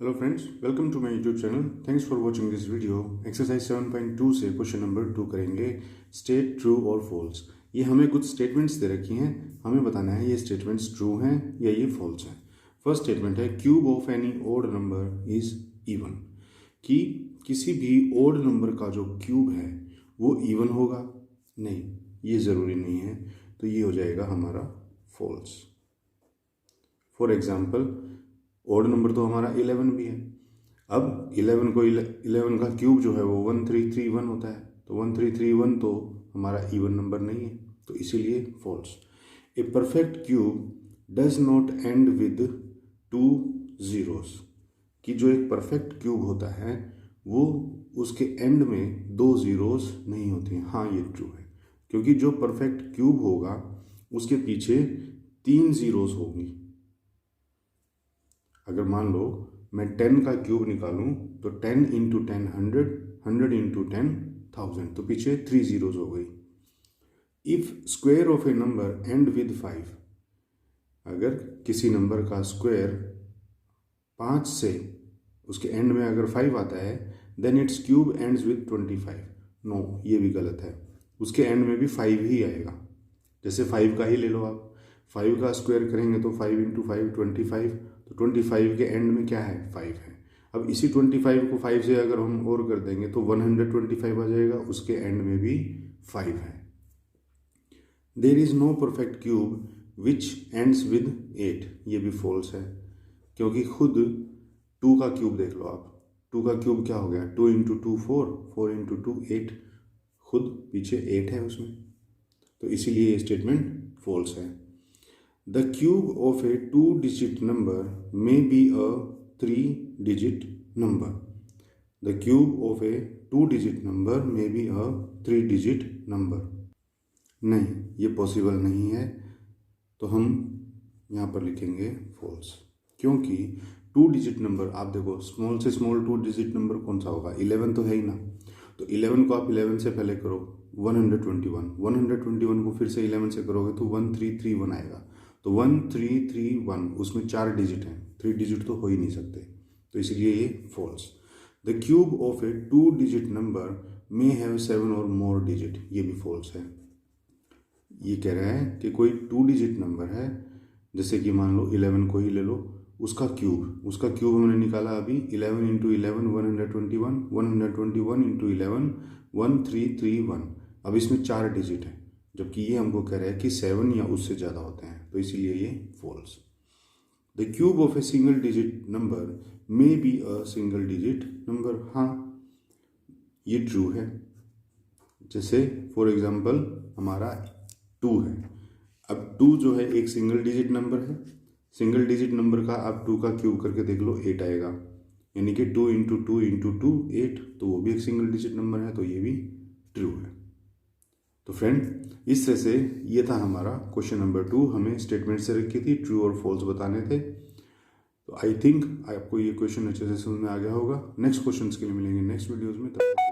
Hello friends, welcome to my YouTube channel. Thanks for watching this video. Exercise 7.2 से question number 2 करेंगे, state true और false. ये हमें कुछ स्टेटमेंट्स दे रखी हैं, हमें बताना है ये स्टेटमेंट्स ट्रू हैं या ये फॉल्स हैं। फर्स्ट स्टेटमेंट है cube of any odd number is even, कि किसी भी ओड नंबर का जो क्यूब है वो इवन होगा। नहीं, ये ज़रूरी नहीं है, तो ये हो जाएगा हमारा false. For example, odd number तो हमारा 11 भी है। अब 11 का क्यूब जो है वो 1331 होता है, तो 1331 तो हमारा इवन नंबर नहीं है, तो इसीलिए false. A perfect cube does not end with 2 zeros, कि जो एक परफेक्ट क्यूब होता है वो उसके एंड में 2 zeros नहीं होती हैं। हाँ, ये ट्रू है, क्योंकि जो परफेक्ट क्यूब होगा उसके पीछे 3 zeros होंगी। अगर मान लो मैं 10 का क्यूब निकालूं तो 10 इंटू 10 100, 100 इंटू 10 1000, तो पीछे 3 zeros हो गई। If square of A number and with 5, अगर किसी नंबर का स्क्वायर 5 से उसके एंड में अगर 5 आता है, then its cube ends with 25। No, ये भी गलत है, उसके एंड में भी 5 ही आएगा। जैसे 5 का ही ले लो आप, 5 का स्क्वायर करेंगे तो 5 इंटू 5 25, तो 25 के एंड में क्या है, 5 है। अब इसी 25 को 5 से अगर हम और कर देंगे तो 125 आ जाएगा, उसके एंड में भी 5 है। There is no perfect cube which ends with 8, ये भी फॉल्स है, क्योंकि खुद 2 का क्यूब देख लो आप, 2 का क्यूब क्या हो गया, 2 इंटू 2 4, 4 इंटू 2 8, खुद पीछे 8 है उसमें, तो इसीलिए ये स्टेटमेंट फॉल्स है। The cube of a 2-digit number may be a 3-digit number. The cube of a 2-digit number may be a 3-digit number. नहीं, ये पॉसिबल नहीं है, तो हम यहाँ पर लिखेंगे फॉल्स, क्योंकि 2-digit नंबर आप देखो, स्मॉल से स्मॉल 2-digit नंबर कौन सा होगा, 11 तो है ही ना। तो 11 को आप 11 से पहले करो 121 को फिर से 11 से करोगे तो 1331 आएगा। तो 1331 उसमें 4 डिजिट हैं, 3 डिजिट तो हो ही नहीं सकते, तो इसलिए ये false. The cube of a 2-digit number may have 7 और मोर डिजिट, ये भी फॉल्स है। ये कह रहा है कि कोई 2-digit नंबर है, जैसे कि मान लो 11 को ही ले लो, उसका क्यूब हमने निकाला अभी 11 इंटू 11 121, 121 इंटू 11 1331। अब इसमें 4 डिजिट है, जबकि ये हमको कह रहा है कि 7 या उससे ज़्यादा होते हैं, तो इसीलिए ये false. The cube of a single digit number may be a single digit number, हाँ ये ट्रू है। जैसे फॉर एग्जांपल हमारा 2 है, अब 2 जो है एक सिंगल डिजिट नंबर है, सिंगल डिजिट नंबर का आप 2 का क्यूब करके देख लो 8 आएगा, यानी कि 2 इंटू 2 इंटू 2 8, तो वो भी एक सिंगल डिजिट नंबर है, तो ये भी ट्रू है। तो फ्रेंड, इस तरह से ये था हमारा क्वेश्चन नंबर 2, हमें स्टेटमेंट से रखी थी, ट्रू और फॉल्स बताने थे। तो आई थिंक आपको ये क्वेश्चन अच्छे से समझ में आ गया होगा। नेक्स्ट क्वेश्चन के लिए मिलेंगे नेक्स्ट वीडियोज़ में, तब तक